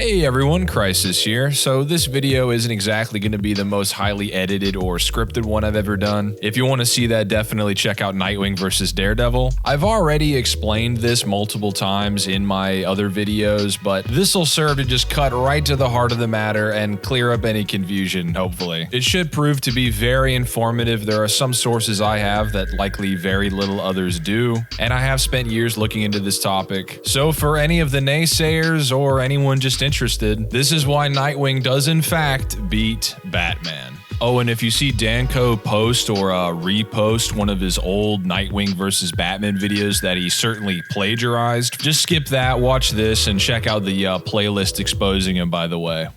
Hey everyone, Crisis here. So this video isn't exactly going to be the most highly edited or scripted one I've ever done. If you want to see that, definitely check out Nightwing versus Daredevil. I've already explained this multiple times in my other videos, but this will serve to just cut right to the heart of the matter and clear up any confusion, hopefully. It should prove to be very informative. There are some sources I have that likely very little others do, and I have spent years looking into this topic. So for any of the naysayers or anyone just interested, this is why Nightwing does in fact beat Batman. Oh, and if you see DanCo post or repost one of his old Nightwing versus Batman videos that he certainly plagiarized, just skip that, watch this, and check out the playlist exposing him, by the way.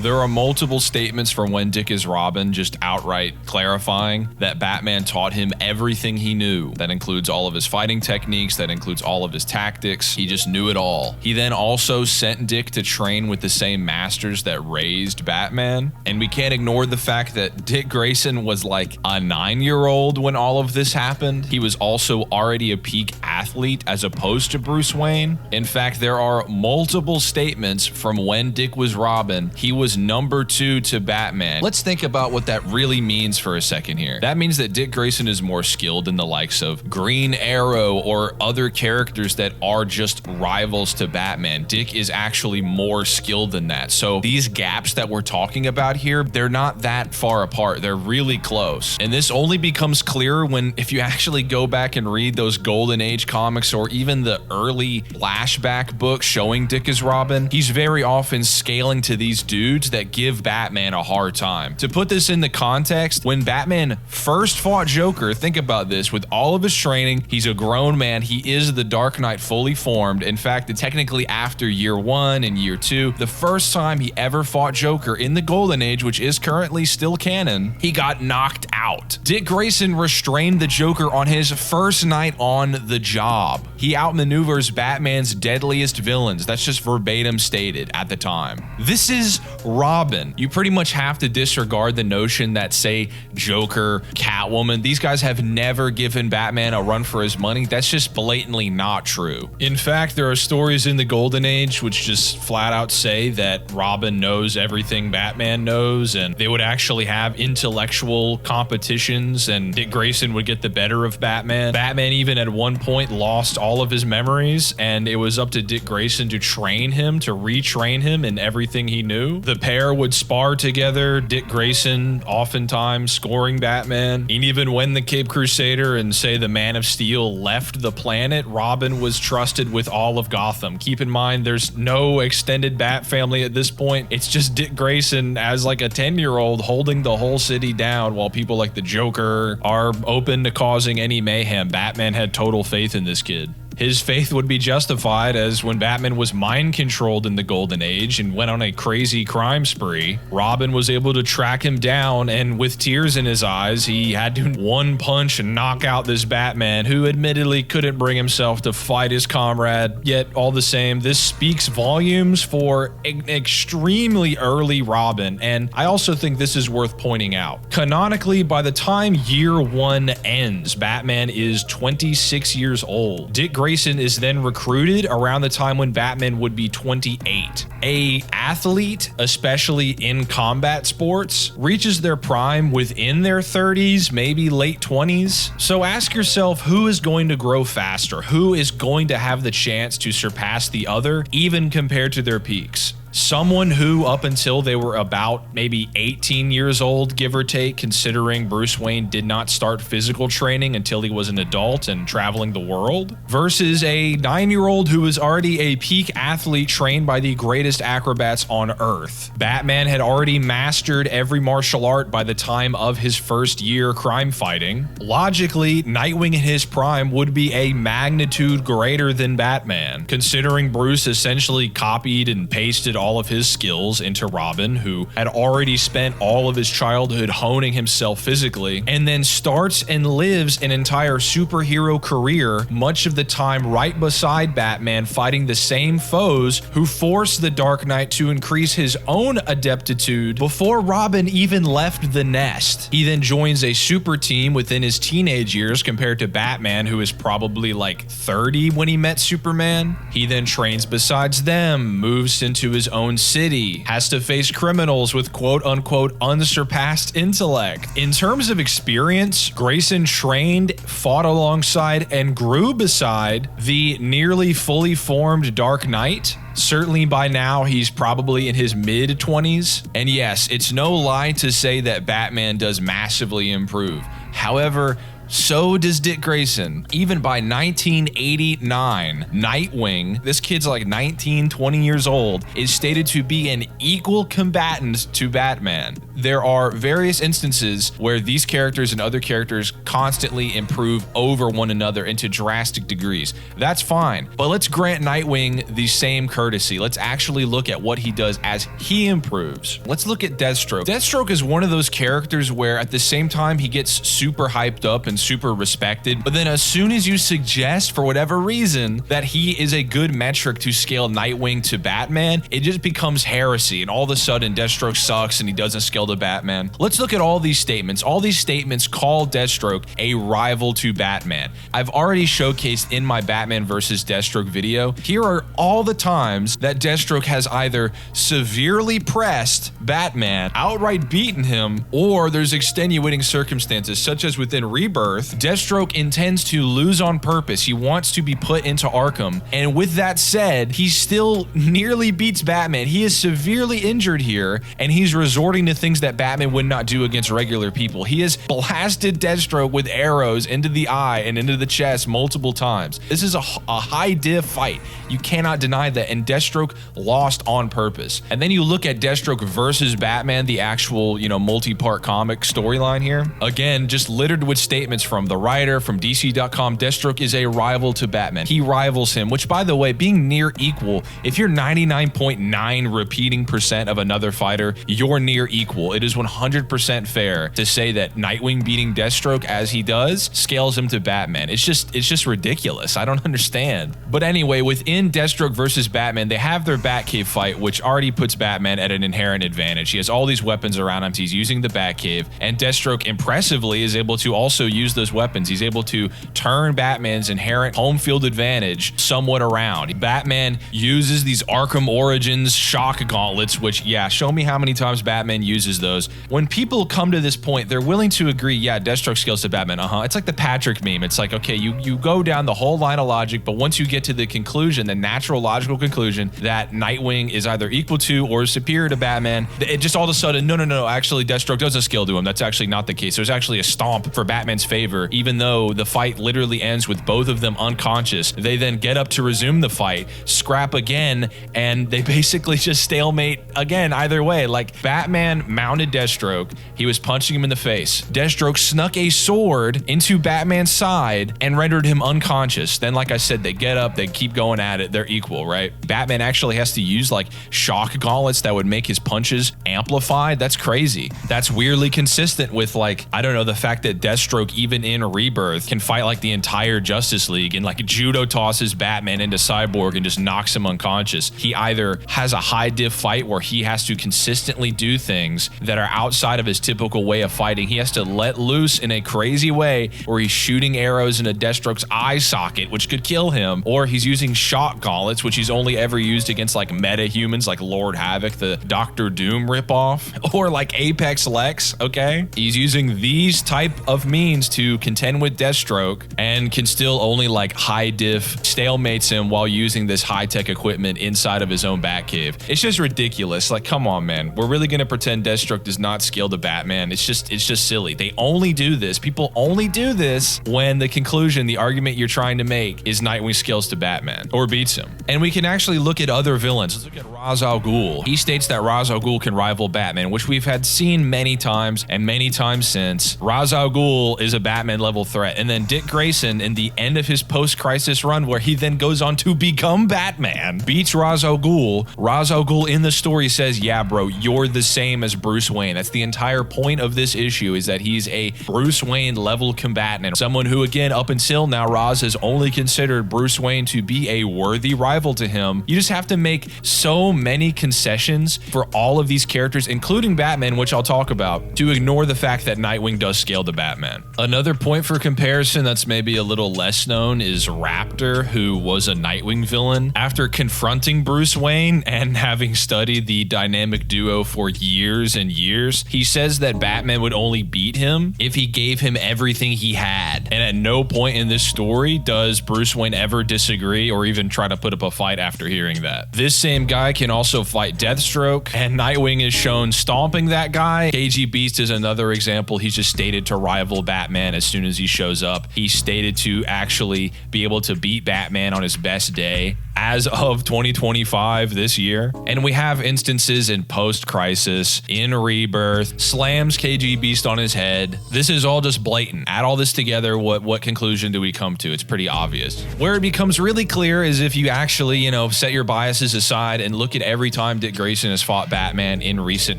There are multiple statements from When Dick is Robin just outright clarifying that Batman taught him everything he knew. That includes all of his fighting techniques, that includes all of his tactics. He just knew it all. He then also sent Dick to train with the same masters that raised Batman. And we can't ignore the fact that Dick Grayson was like a 9-year-old when all of this happened. He was also already a peak athlete as opposed to Bruce Wayne. In fact, there are multiple statements from When Dick was Robin. He was number 2 to Batman. Let's think about what that really means for a second here. That means that Dick Grayson is more skilled than the likes of Green Arrow or other characters that are just rivals to Batman. Dick is actually more skilled than that. So these gaps that we're talking about here, they're not that far apart. They're really close. And this only becomes clearer if you actually go back and read those Golden Age comics or even the early flashback books showing Dick as Robin. He's very often scaling to these dudes that give Batman a hard time. To put this into context, when Batman first fought Joker, think about this, with all of his training, he's a grown man, he is the Dark Knight fully formed. In fact, technically after year 1 and year 2, the first time he ever fought Joker in the Golden Age, which is currently still canon, he got knocked out. Dick Grayson restrained the Joker on his first night on the job. He outmaneuvers Batman's deadliest villains. That's just verbatim stated at the time. This is Robin. You pretty much have to disregard the notion that, say, Joker, Catwoman, these guys have never given Batman a run for his money. That's just blatantly not true. In fact, there are stories in the Golden Age which just flat out say that Robin knows everything Batman knows, and they would actually have intellectual competitions, and Dick Grayson would get the better of Batman. Batman even at one point lost all of his memories, and it was up to Dick Grayson to train him, to retrain him in everything he knew. The pair would spar together, Dick Grayson oftentimes scoring Batman. And even when the Cape Crusader and, say, the Man of Steel left the planet, Robin was trusted with all of Gotham. Keep in mind, there's no extended Bat family at this point. It's just Dick Grayson as like a 10-year-old holding the whole city down while people like the Joker are open to causing any mayhem. Batman had total faith in this kid. His faith would be justified as when Batman was mind-controlled in the Golden Age and went on a crazy crime spree, Robin was able to track him down, and with tears in his eyes, he had to one punch and knock out this Batman who admittedly couldn't bring himself to fight his comrade. Yet all the same, this speaks volumes for an extremely early Robin, and I also think this is worth pointing out. Canonically, by the time year 1 ends, Batman is 26 years old. Dick Grayson is then recruited around the time when Batman would be 28. An athlete, especially in combat sports, reaches their prime within their 30s, maybe late 20s. So ask yourself, who is going to grow faster? Who is going to have the chance to surpass the other, even compared to their peaks? Someone who, up until they were about maybe 18 years old, give or take, considering Bruce Wayne did not start physical training until he was an adult and traveling the world, versus a 9-year-old who was already a peak athlete trained by the greatest acrobats on Earth. Batman had already mastered every martial art by the time of his first year crime fighting. Logically, Nightwing in his prime would be a magnitude greater than Batman, considering Bruce essentially copied and pasted all of his skills into Robin, who had already spent all of his childhood honing himself physically, and then starts and lives an entire superhero career, much of the time right beside Batman, fighting the same foes who forced the Dark Knight to increase his own adeptitude before Robin even left the nest. He then joins a super team within his teenage years compared to Batman, who is probably like 30 when he met Superman. He then trains besides them, moves into his own city, has to face criminals with quote-unquote unsurpassed intellect. In terms of experience, Grayson trained, fought alongside, and grew beside the nearly fully formed Dark Knight. Certainly by now, he's probably in his mid-20s. And yes, it's no lie to say that Batman does massively improve. However, so does Dick Grayson. Even by 1989, Nightwing, this kid's like 19, 20 years old, is stated to be an equal combatant to Batman. There are various instances where these characters and other characters constantly improve over one another into drastic degrees. That's fine, but let's grant Nightwing the same courtesy. Let's actually look at what he does as he improves. Let's look at Deathstroke. Deathstroke is one of those characters where at the same time he gets super hyped up and super respected, but then as soon as you suggest for whatever reason that he is a good metric to scale Nightwing to Batman, it just becomes heresy, and all of a sudden Deathstroke sucks and he doesn't scale to Batman. Let's look at all these statements. All these statements call Deathstroke a rival to Batman. I've already showcased in my Batman versus Deathstroke video. Here are all the times that Deathstroke has either severely pressed Batman, outright beaten him, or there's extenuating circumstances, such as within Rebirth, Deathstroke intends to lose on purpose. He wants to be put into Arkham, and with that said, he still nearly beats Batman. He is severely injured here, and he's resorting to things that Batman would not do against regular people. He has blasted Deathstroke with arrows into the eye and into the chest multiple times. This is a high diff fight. You cannot deny that, and Deathstroke lost on purpose. And then you look at Deathstroke versus Batman, the actual, multi-part comic storyline here. Again, just littered with statements from the writer, from DC.com. Deathstroke is a rival to Batman. He rivals him, which, by the way, being near equal, if you're 99.9 repeating percent of another fighter, you're near equal. It is 100% fair to say that Nightwing beating Deathstroke as he does scales him to Batman. It's just ridiculous. I don't understand. But anyway, within Deathstroke versus Batman, they have their Batcave fight, which already puts Batman at an inherent advantage. He has all these weapons around him. He's using the Batcave, and Deathstroke impressively is able to also use those weapons. He's able to turn Batman's inherent home field advantage somewhat around. Batman uses these Arkham Origins shock gauntlets, which, yeah, show me how many times Batman uses those. When people come to this point, they're willing to agree, yeah, Deathstroke scales to Batman. It's like the Patrick meme. It's like, okay, you go down the whole line of logic, but once you get to the conclusion, the natural logical conclusion that Nightwing is either equal to or superior to Batman, it just all of a sudden, no, actually Deathstroke doesn't scale to him. That's actually not the case. There's actually a stomp for Batman's favor, even though the fight literally ends with both of them unconscious. They then get up to resume the fight, scrap again, and they basically just stalemate again either way. Like, Batman mounted Deathstroke, he was punching him in the face. Deathstroke snuck a sword into Batman's side and rendered him unconscious. Then, like I said, they get up, they keep going at it, they're equal, right? Batman actually has to use like shock gauntlets that would make his punches amplified. That's crazy. That's weirdly consistent with, like, I don't know, the fact that Deathstroke, even in Rebirth, can fight like the entire Justice League and like judo tosses Batman into Cyborg and just knocks him unconscious. He either has a high diff fight where he has to consistently do things that are outside of his typical way of fighting. He has to let loose in a crazy way where he's shooting arrows into Deathstroke's eye socket, which could kill him, or he's using shock gauntlets, which he's only ever used against like meta humans like Lord Havoc, the Doctor Doom ripoff, or like Apex Lex, okay? He's using these type of means to contend with Deathstroke and can still only like high diff stalemates him while using this high-tech equipment inside of his own Batcave. It's just ridiculous. Like, come on, man. We're really gonna pretend Deathstroke does not scale to Batman. It's just silly. They only do this. People only do this when the conclusion, the argument you're trying to make is Nightwing scales to Batman or beats him. And we can actually look at other villains. Let's look at Ra's al Ghul. He states that Ra's al Ghul can rival Batman, which we've had seen many times and many times since. Ra's al Ghul is a Batman level threat. And then Dick Grayson, in the end of his post-crisis run, where he then goes on to become Batman, beats Ra's al Ghul. Ra's al Ghul in the story says, yeah, bro, you're the same as Bruce Wayne. That's the entire point of this issue, is that he's a Bruce Wayne level combatant. And someone who, again, up until now, Ra's has only considered Bruce Wayne to be a worthy rival to him. You just have to make so many concessions for all of these characters, including Batman, which I'll talk about, to ignore the fact that Nightwing does scale to Batman. Another point for comparison that's maybe a little less known is Raptor, who was a Nightwing villain. After confronting Bruce Wayne and having studied the dynamic duo for years and years, he says that Batman would only beat him if he gave him everything he had. And at no point in this story does Bruce Wayne ever disagree or even try to put up a fight after hearing that. This same guy can also fight Deathstroke, and Nightwing is shown stomping that guy. KG Beast is another example. He's just stated to rival Batman as soon as he shows up. He's stated to actually be able to beat Batman on his best day as of 2025 this year. And we have instances in post-crisis, in Rebirth, slams KG Beast on his head. This is all just blatant. Add all this together, what conclusion do we come to? It's pretty obvious. Where it becomes really clear is if you actually, set your biases aside and look at every time Dick Grayson has fought Batman in recent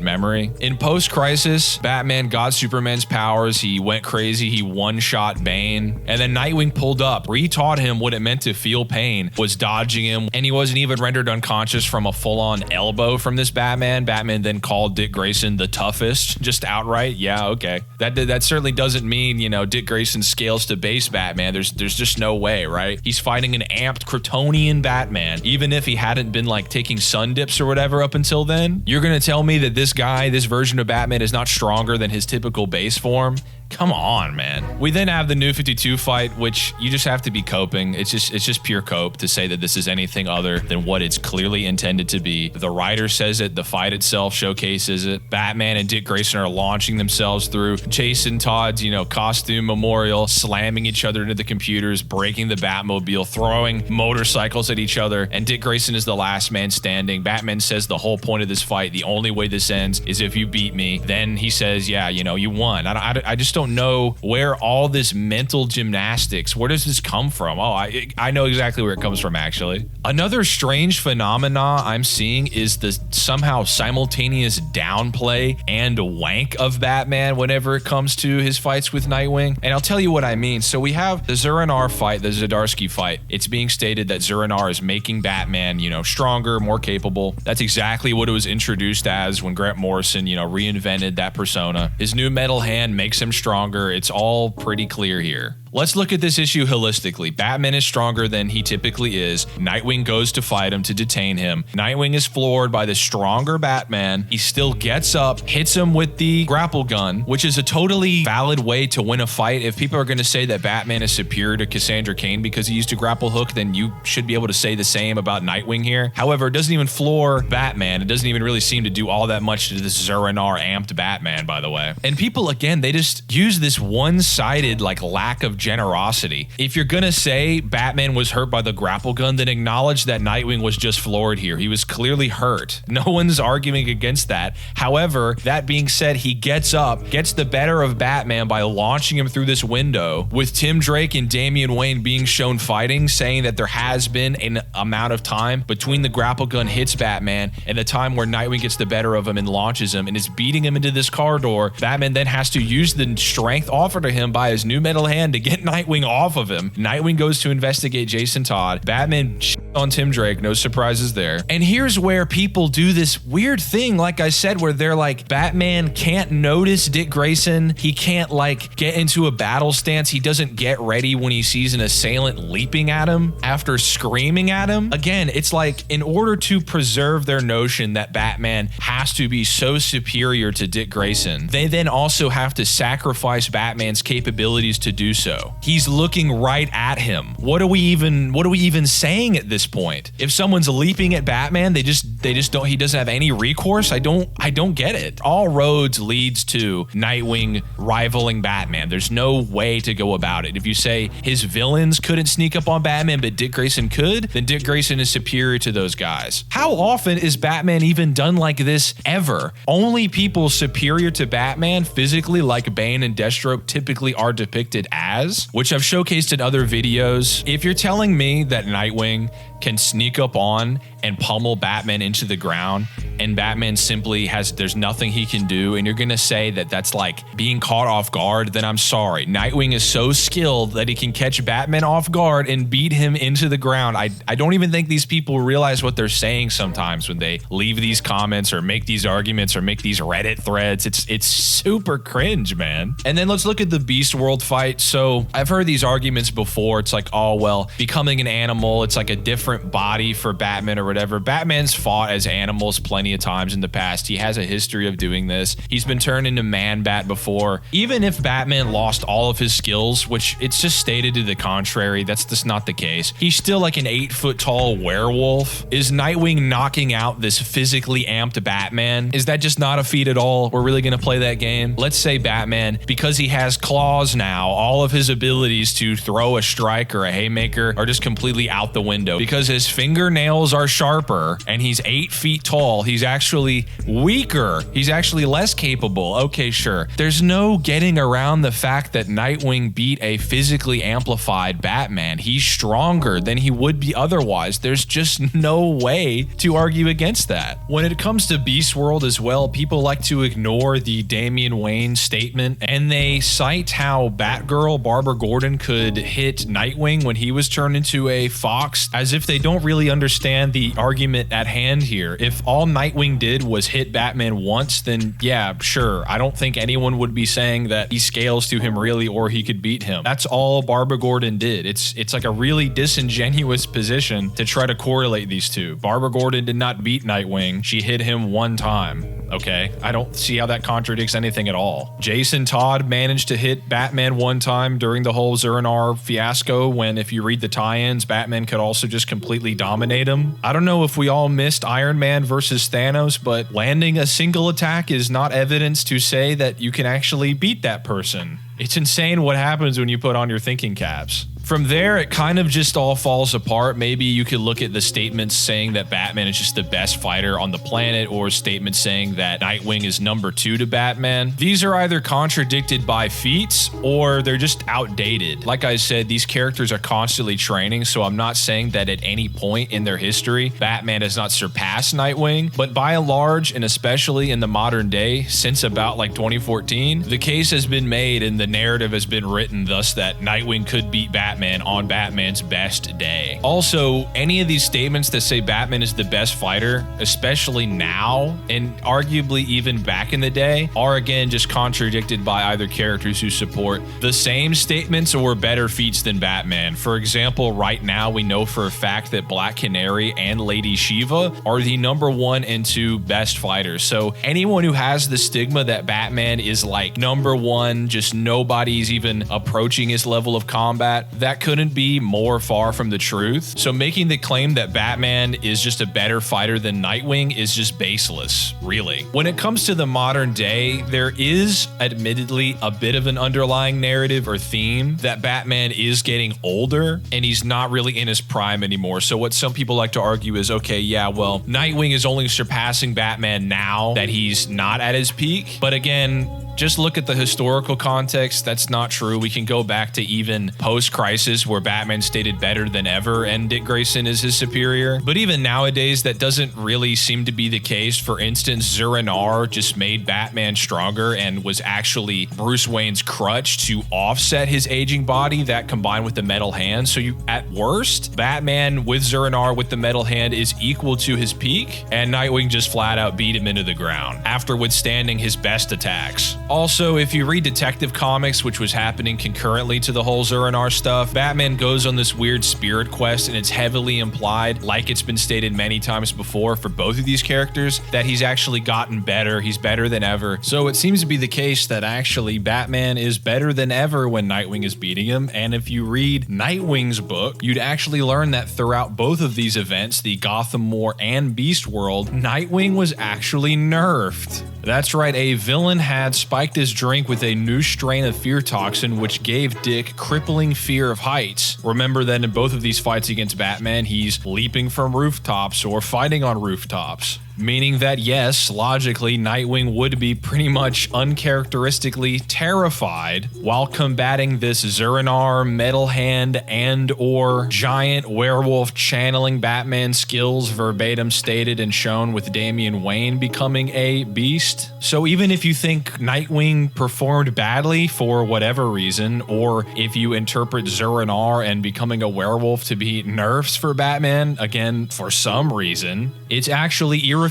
memory. In post-crisis, Batman got Superman's powers, he went crazy, he one-shot Bane, and then Nightwing pulled up, retaught him what it meant to feel pain, was dodging him, and he wasn't even rendered unconscious from a full-on elbow from this Batman. Batman then called Dick Grayson the toughest, just outright. Yeah, okay. That certainly doesn't mean, Dick Grayson scales to base Batman. There's just no way, right? He's fighting an amped Kryptonian Batman. Even if he hadn't been like taking sun dips or whatever up until then, you're gonna tell me that this guy, this version of Batman, is not stronger than his typical base form? Come on, man. We then have the New 52 fight, which you just have to be coping. It's just pure cope to say that this is anything other than what it's clearly intended to be. The writer says it, the fight itself showcases it. Batman and Dick Grayson are launching themselves through Jason Todd's, costume memorial, slamming each other into the computers, breaking the Batmobile, throwing motorcycles at each other, and Dick Grayson is the last man standing. Batman says the whole point of this fight, the only way this ends is if you beat me. Then he says, yeah, you won. I just don't know where all this mental gymnastics, where does this come from? Oh, I know exactly where it comes from, actually. Another strange phenomena I'm seeing is the somehow simultaneous downplay and wank of Batman whenever it comes to his fights with Nightwing. And I'll tell you what I mean. So we have the Zur-En-Arrh fight, the Zdarsky fight. It's being stated that Zur-En-Arrh is making Batman, stronger, more capable. That's exactly what it was introduced as when Grant Morrison, reinvented that persona. His new metal hand makes him stronger. It's all pretty clear here. Let's look at this issue holistically. Batman is stronger than he typically is. Nightwing goes to fight him, to detain him. Nightwing is floored by the stronger Batman. He still gets up, hits him with the grapple gun, which is a totally valid way to win a fight. If people are going to say that Batman is superior to Cassandra Cain because he used a grapple hook, then you should be able to say the same about Nightwing here. However, it doesn't even floor Batman. It doesn't even really seem to do all that much to this Zur-En-Arrh amped Batman, by the way. And people, again, they just use this one-sided lack of generosity. If you're gonna say Batman was hurt by the grapple gun, then acknowledge that Nightwing was just floored here. He was clearly hurt. No one's arguing against that. However, that being said, he gets up, gets the better of Batman by launching him through this window, with Tim Drake and Damian Wayne being shown fighting, saying that there has been an amount of time between the grapple gun hits Batman and the time where Nightwing gets the better of him and launches him and is beating him into this car door. Batman then has to use the strength offered to him by his new metal hand to get Nightwing off of him. Nightwing goes to investigate Jason Todd. Batman on Tim Drake, no surprises there. And here's where people do this weird thing, like I said, where they're like, Batman can't notice Dick Grayson. He can't get into a battle stance. He doesn't get ready when he sees an assailant leaping at him after screaming at him. Again, it's like, in order to preserve their notion that Batman has to be so superior to Dick Grayson, they then also have to sacrifice Batman's capabilities to do so. He's looking right at him. What are we even saying at this this point. If someone's leaping at Batman, they just don't, he doesn't have any recourse. I don't get it. All roads leads to Nightwing rivaling Batman. There's no way to go about it. If you say his villains couldn't sneak up on Batman, but Dick Grayson could, then Dick Grayson is superior to those guys. How often is Batman even done like this ever? Only people superior to Batman physically, like Bane and Deathstroke, typically are depicted as, which I've showcased in other videos. If you're telling me that Nightwing can sneak up on and pummel Batman into the ground, and Batman simply there's nothing he can do, and you're gonna say that that's like being caught off guard, then I'm sorry. Nightwing is so skilled that he can catch Batman off guard and beat him into the ground. I don't even think these people realize what they're saying sometimes when they leave these comments or make these arguments or make these Reddit threads. It's super cringe, man. And then let's look at the Beast World fight. So I've heard these arguments before. It's like, oh, well, becoming an animal, it's like a different body for Batman or whatever. Batman's fought as animals plenty of times in the past. He has a history of doing this. He's been turned into Man-Bat before. Even if Batman lost all of his skills, which it's just stated to the contrary, that's just not the case. He's still like an 8-foot-tall werewolf. Is Nightwing knocking out this physically amped Batman? Is that just not a feat at all? We're really gonna play that game? Let's say Batman, because he has claws now, all of his abilities to throw a strike or a haymaker are just completely out the window. Because his fingernails are sharper and he's 8 feet tall, he's actually weaker. He's actually less capable. Okay, sure. There's no getting around the fact that Nightwing beat a physically amplified Batman. He's stronger than he would be otherwise. There's just no way to argue against that. When it comes to Beast World as well, people like to ignore the Damian Wayne statement, and they cite how Batgirl Barbara Gordon could hit Nightwing when he was turned into a fox, as if they don't really understand the argument at hand here. If all Nightwing did was hit Batman once, then yeah, sure. I don't think anyone would be saying that he scales to him really, or he could beat him. That's all Barbara Gordon did. It's like a really disingenuous position to try to correlate these two. Barbara Gordon did not beat Nightwing. She hit him one time. Okay, I don't see how that contradicts anything at all. Jason Todd managed to hit Batman one time during the whole Zur-En-Arrh fiasco, when if you read the tie-ins, Batman could also just completely dominate him. I don't know if we all missed Iron Man versus Thanos, but landing a single attack is not evidence to say that you can actually beat that person. It's insane what happens when you put on your thinking caps. From there, it kind of just all falls apart. Maybe you could look at the statements saying that Batman is just the best fighter on the planet, or statements saying that Nightwing is number 2 to Batman. These are either contradicted by feats or they're just outdated. Like I said, these characters are constantly training, so I'm not saying that at any point in their history, Batman has not surpassed Nightwing, but by and large, and especially in the modern day, since about like 2014, the case has been made and the narrative has been written thus that Nightwing could beat Batman on Batman's best day. Also, any of these statements that say Batman is the best fighter, especially now, and arguably even back in the day, are again just contradicted by either characters who support the same statements or better feats than Batman. For example, right now we know for a fact that Black Canary and Lady Shiva are the number 1 and 2 best fighters. So anyone who has the stigma that Batman is like number 1, just nobody's even approaching his level of combat, that couldn't be more far from the truth. So making the claim that Batman is just a better fighter than Nightwing is just baseless, really. When it comes to the modern day, there is admittedly a bit of an underlying narrative or theme that Batman is getting older and he's not really in his prime anymore. So what some people like to argue is, okay, yeah, well, Nightwing is only surpassing Batman now that he's not at his peak. But again, just look at the historical context. That's not true. We can go back to even post-Crisis, where Batman stated better than ever and Dick Grayson is his superior. But even nowadays, that doesn't really seem to be the case. For instance, Zur-En-Arrh just made Batman stronger and was actually Bruce Wayne's crutch to offset his aging body, that combined with the metal hand. So you, at worst, Batman with Zur-En-Arrh with the metal hand is equal to his peak, and Nightwing just flat out beat him into the ground after withstanding his best attacks. Also, if you read Detective Comics, which was happening concurrently to the whole Zur-En-Arrh stuff, Batman goes on this weird spirit quest, and it's heavily implied, like it's been stated many times before for both of these characters, that he's actually gotten better. He's better than ever. So it seems to be the case that actually Batman is better than ever when Nightwing is beating him. And if you read Nightwing's book, you'd actually learn that throughout both of these events, the Gotham War and Beast World, Nightwing was actually nerfed. That's right, a villain had spiked his drink with a new strain of fear toxin, which gave Dick crippling fear of heights. Remember that in both of these fights against Batman, he's leaping from rooftops or fighting on rooftops. Meaning that yes, logically, Nightwing would be pretty much uncharacteristically terrified while combating this Zur-En-Arrh, Metal Hand, and or giant werewolf channeling Batman skills verbatim stated and shown with Damian Wayne becoming a beast. So even if you think Nightwing performed badly for whatever reason, or if you interpret Zur-En-Arrh and becoming a werewolf to be nerfs for Batman, again, for some reason, it's actually irrefutable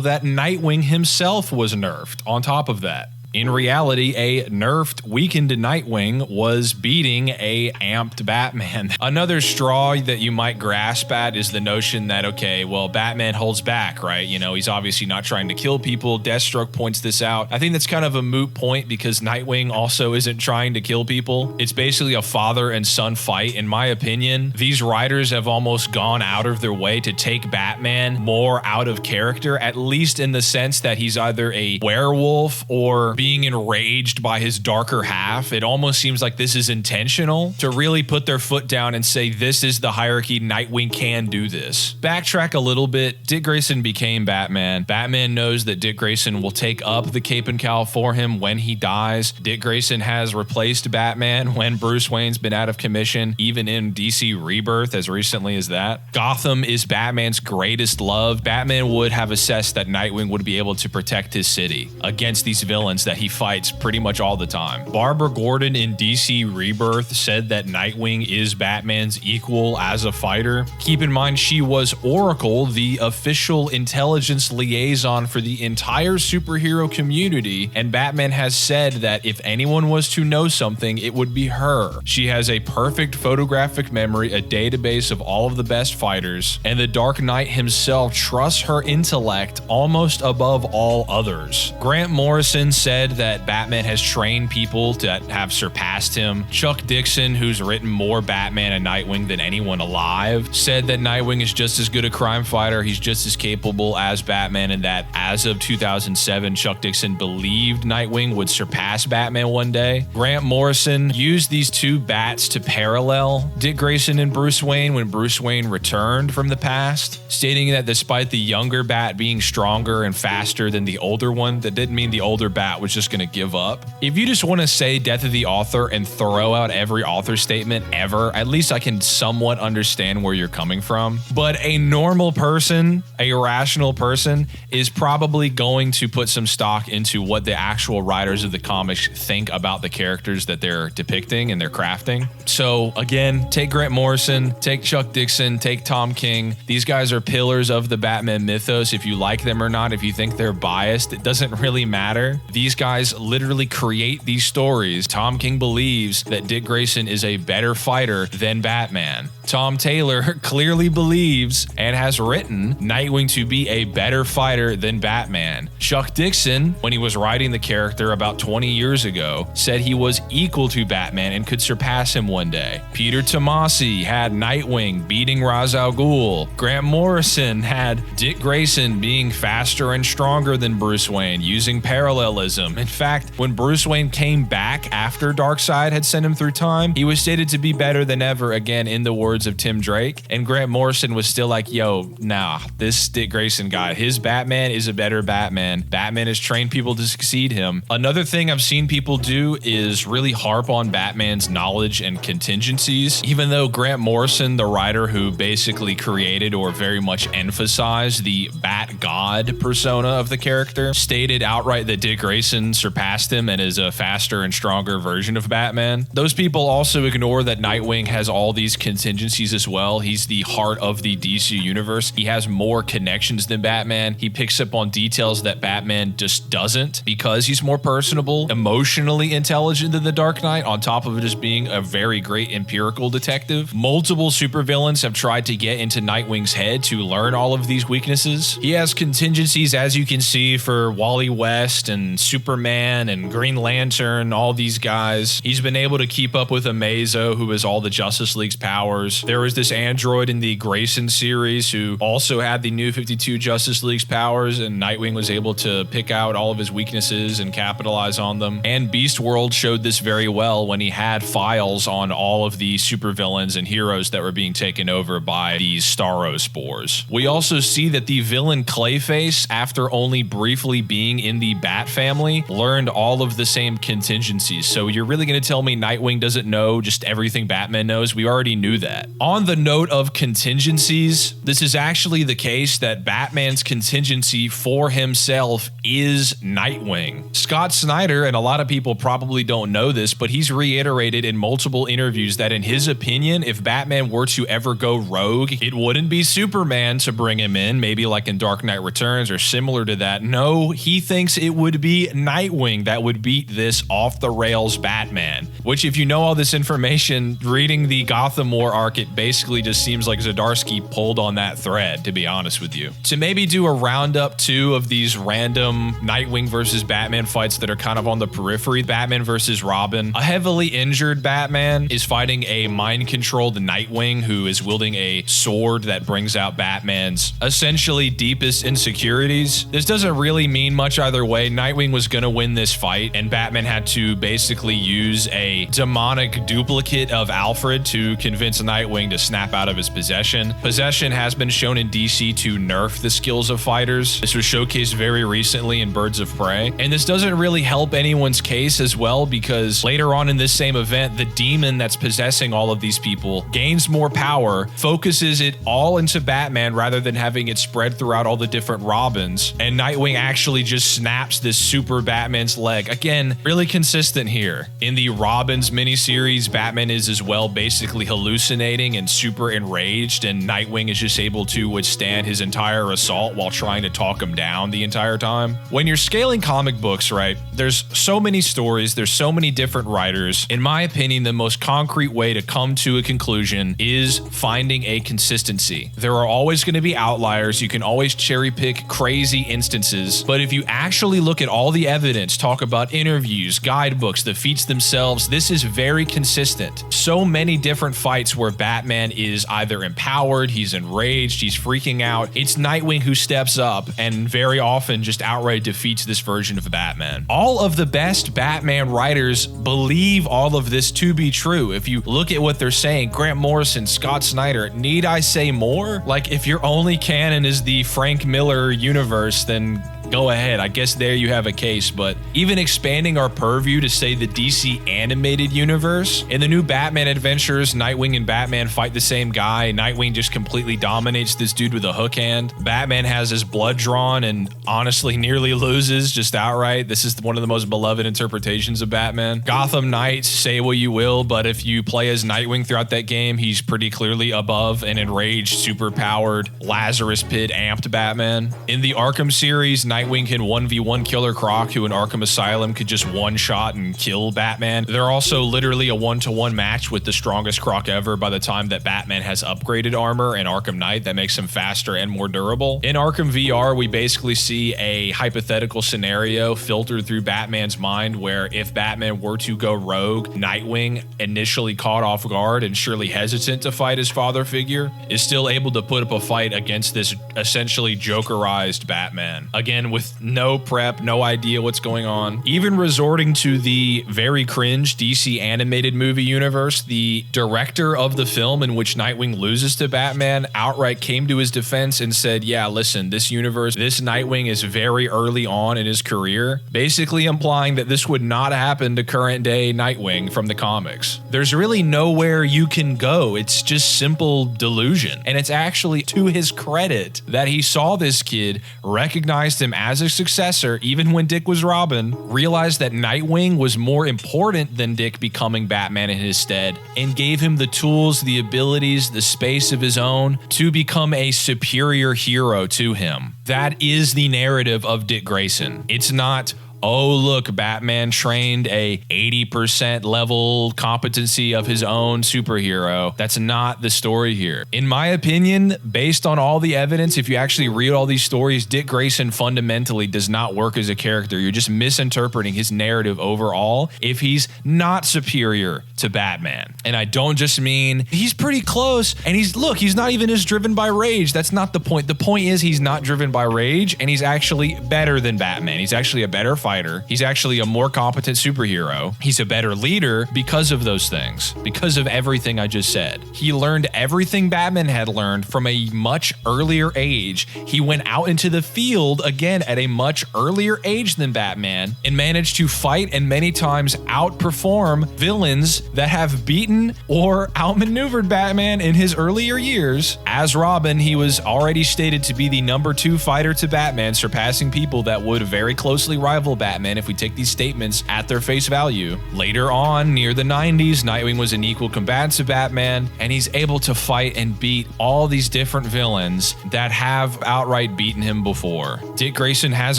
that Nightwing himself was nerfed on top of that. In reality, a nerfed, weakened Nightwing was beating a amped Batman. Another straw that you might grasp at is the notion that, okay, well, Batman holds back, right? You know, he's obviously not trying to kill people. Deathstroke points this out. I think that's kind of a moot point because Nightwing also isn't trying to kill people. It's basically a father and son fight, in my opinion. These writers have almost gone out of their way to take Batman more out of character, at least in the sense that he's either a werewolf or being enraged by his darker half. It almost seems like this is intentional to really put their foot down and say, this is the hierarchy, Nightwing can do this. Backtrack a little bit, Dick Grayson became Batman. Batman knows that Dick Grayson will take up the cape and cowl for him when he dies. Dick Grayson has replaced Batman when Bruce Wayne's been out of commission, even in DC Rebirth as recently as that. Gotham is Batman's greatest love. Batman would have assessed that Nightwing would be able to protect his city against these villains that he fights pretty much all the time. Barbara Gordon in DC Rebirth said that Nightwing is Batman's equal as a fighter. Keep in mind, she was Oracle, the official intelligence liaison for the entire superhero community, and Batman has said that if anyone was to know something, it would be her. She has a perfect photographic memory, a database of all of the best fighters, and the Dark Knight himself trusts her intellect almost above all others. Grant Morrison said that Batman has trained people to have surpassed him. Chuck Dixon, who's written more Batman and Nightwing than anyone alive, said that Nightwing is just as good a crime fighter, he's just as capable as Batman, and that as of 2007, Chuck Dixon believed Nightwing would surpass Batman one day. Grant Morrison used these two bats to parallel Dick Grayson and Bruce Wayne when Bruce Wayne returned from the past, stating that despite the younger bat being stronger and faster than the older one, that didn't mean the older bat was just going to give up. If you just want to say death of the author and throw out every author statement ever, at least I can somewhat understand where you're coming from. But a normal person, a rational person, is probably going to put some stock into what the actual writers of the comics think about the characters that they're depicting and they're crafting. So again, take Grant Morrison, take Chuck Dixon, take Tom King. These guys are pillars of the Batman mythos. If you like them or not, if you think they're biased, it doesn't really matter. These guys literally create these stories. Tom King believes that Dick Grayson is a better fighter than Batman. Tom Taylor clearly believes and has written Nightwing to be a better fighter than Batman. Chuck Dixon, when he was writing the character about 20 years ago, said he was equal to Batman and could surpass him one day. Peter Tomasi had Nightwing beating Ra's al Ghul. Grant Morrison had Dick Grayson being faster and stronger than Bruce Wayne, using parallelism. In fact, when Bruce Wayne came back after Darkseid had sent him through time, he was stated to be better than ever, again in the words of Tim Drake, and Grant Morrison was still like, yo, nah, this Dick Grayson guy, his Batman is a better Batman. Batman has trained people to succeed him. Another thing I've seen people do is really harp on Batman's knowledge and contingencies, even though Grant Morrison, the writer who basically created or very much emphasized the Bat God persona of the character, stated outright that Dick Grayson Lessen surpassed him and is a faster and stronger version of Batman. Those people also ignore that Nightwing has all these contingencies as well. He's the heart of the DC universe. He has more connections than Batman. He picks up on details that Batman just doesn't because he's more personable, emotionally intelligent than the Dark Knight, on top of just being a very great empirical detective. Multiple supervillains have tried to get into Nightwing's head to learn all of these weaknesses. He has contingencies, as you can see, for Wally West and Superman and Green Lantern, all these guys. He's been able to keep up with Amazo, who has all the Justice League's powers. There was this android in the Grayson series who also had the New 52 Justice League's powers, and Nightwing was able to pick out all of his weaknesses and capitalize on them. And Beast World showed this very well when he had files on all of the supervillains and heroes that were being taken over by these Starro spores. We also see that the villain Clayface, after only briefly being in the Bat family, learned all of the same contingencies. So you're really going to tell me Nightwing doesn't know just everything Batman knows? We already knew that. On the note of contingencies, this is actually the case that Batman's contingency for himself is Nightwing. Scott Snyder, and a lot of people probably don't know this, but he's reiterated in multiple interviews that in his opinion, if Batman were to ever go rogue, it wouldn't be Superman to bring him in, maybe like in Dark Knight Returns or similar to that. No, he thinks it would be Nightwing that would beat this off-the-rails Batman, which, if you know all this information, reading the Gotham War arc, it basically just seems like Zdarsky pulled on that thread, to be honest with you. To maybe do a roundup too of these random Nightwing versus Batman fights that are kind of on the periphery. Batman versus Robin. A heavily injured Batman is fighting a mind-controlled Nightwing who is wielding a sword that brings out Batman's essentially deepest insecurities. This doesn't really mean much either way. Nightwing was gonna win this fight, and Batman had to basically use a demonic duplicate of Alfred to convince Nightwing to snap out of his possession. Possession has been shown in DC to nerf the skills of fighters. This was showcased very recently in Birds of Prey, and this doesn't really help anyone's case as well, because later on in this same event, the demon that's possessing all of these people gains more power, focuses it all into Batman rather than having it spread throughout all the different Robins, and Nightwing actually just snaps this super Batman's leg. Again, really consistent here. In the Robins miniseries, Batman is as well basically hallucinating and super enraged, and Nightwing is just able to withstand his entire assault while trying to talk him down the entire time. When you're scaling comic books, right, there's so many stories, there's so many different writers. In my opinion, the most concrete way to come to a conclusion is finding a consistency. There are always going to be outliers. You can always cherry pick crazy instances, but if you actually look at all the evidence, talk about interviews, guidebooks, the feats themselves, this is very consistent. So many different fights where Batman is either empowered, he's enraged, he's freaking out. It's Nightwing who steps up and very often just outright defeats this version of Batman. All of the best Batman writers believe all of this to be true. If you look at what they're saying, Grant Morrison, Scott Snyder, need I say more? Like, if your only canon is the Frank Miller universe, then go ahead. I guess there you have a case, but even expanding our purview to say the DC animated universe, in the new Batman adventures, Nightwing and Batman fight the same guy. Nightwing just completely dominates this dude with a hook hand. Batman has his blood drawn and honestly nearly loses just outright. This is one of the most beloved interpretations of Batman. Gotham Knights, say what you will, but if you play as Nightwing throughout that game, he's pretty clearly above an enraged, super-powered, Lazarus Pit amped Batman. In the Arkham series, Nightwing can 1v1 Killer Croc, who in Arkham Asylum could just one-shot and kill Batman. They're also literally a one-to-one match with the strongest Croc ever by the time that Batman has upgraded armor in Arkham Knight that makes him faster and more durable. In Arkham VR, we basically see a hypothetical scenario filtered through Batman's mind where if Batman were to go rogue, Nightwing, initially caught off guard and surely hesitant to fight his father figure, is still able to put up a fight against this essentially Jokerized Batman. Again, with no prep, no idea what's going on. Even resorting to the very cringe DC animated movie universe, the director of the film in which Nightwing loses to Batman outright came to his defense and said, yeah, listen, this universe, this Nightwing is very early on in his career, basically implying that this would not happen to current day Nightwing from the comics. There's really nowhere you can go. It's just simple delusion. And it's actually to his credit that he saw this kid, recognized him him as a successor, even when Dick was Robin, realized that Nightwing was more important than Dick becoming Batman in his stead, and gave him the tools, the abilities, the space of his own to become a superior hero to him. That is the narrative of Dick Grayson. It's not, oh, look, Batman trained a 80% level competency of his own superhero. That's not the story here. In my opinion, based on all the evidence, if you actually read all these stories, Dick Grayson fundamentally does not work as a character. You're just misinterpreting his narrative overall if he's not superior to Batman. And I don't just mean he's pretty close, and he's not even as driven by rage. That's not the point. The point is he's not driven by rage, and he's actually better than Batman. He's actually a better fighter. He's actually a more competent superhero. He's a better leader because of those things, because of everything I just said. He learned everything Batman had learned from a much earlier age. He went out into the field again at a much earlier age than Batman and managed to fight and many times outperform villains that have beaten or outmaneuvered Batman in his earlier years. As Robin, he was already stated to be the #2 fighter to Batman, surpassing people that would very closely rival Batman if we take these statements at their face value. Later on, near the 90s, Nightwing was an equal combatant to Batman, and he's able to fight and beat all these different villains that have outright beaten him before. Dick Grayson has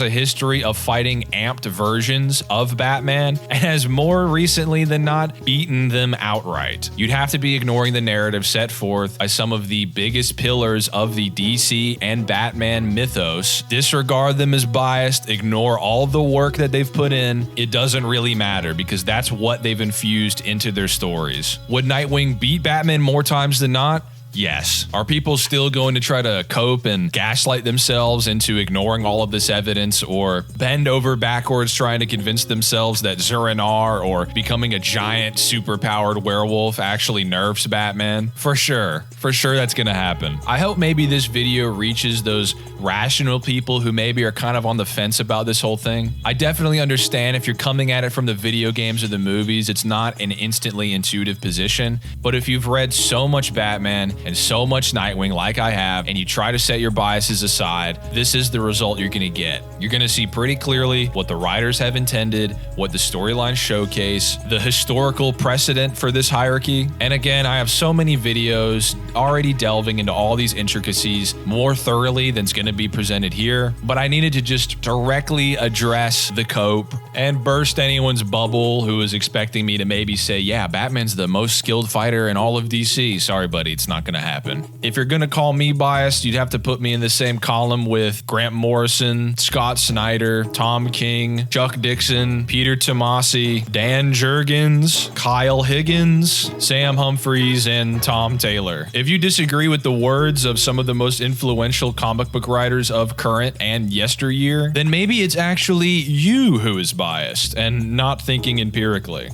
a history of fighting amped versions of Batman and has more recently than not beaten them outright. You'd have to be ignoring the narrative set forth by some of the biggest pillars of the DC and Batman mythos, disregard them as biased, ignore all the work that they've put in. It doesn't really matter because that's what they've infused into their stories. Would Nightwing beat Batman more times than not? Yes. Are people still going to try to cope and gaslight themselves into ignoring all of this evidence, or bend over backwards trying to convince themselves that Zur-En-Arrh or becoming a giant superpowered werewolf actually nerfs Batman? For sure. For sure that's going to happen. I hope maybe this video reaches those rational people who maybe are kind of on the fence about this whole thing. I definitely understand if you're coming at it from the video games or the movies, it's not an instantly intuitive position. But if you've read so much Batman and so much Nightwing like I have, and you try to set your biases aside, this is the result you're going to get. You're going to see pretty clearly what the writers have intended, what the storylines showcase, the historical precedent for this hierarchy. And again, I have so many videos already delving into all these intricacies more thoroughly than's going to be presented here, but I needed to just directly address the cope and burst anyone's bubble who was expecting me to maybe say, yeah, Batman's the most skilled fighter in all of DC. Sorry, buddy, it's not going to happen. If you're going to call me biased, you'd have to put me in the same column with Grant Morrison, Scott Snyder, Tom King, Chuck Dixon, Peter Tomasi, Dan Jurgens, Kyle Higgins, Sam Humphries, and Tom Taylor. If you disagree with the words of some of the most influential comic book writers of current and yesteryear, then maybe it's actually you who is biased and not thinking empirically.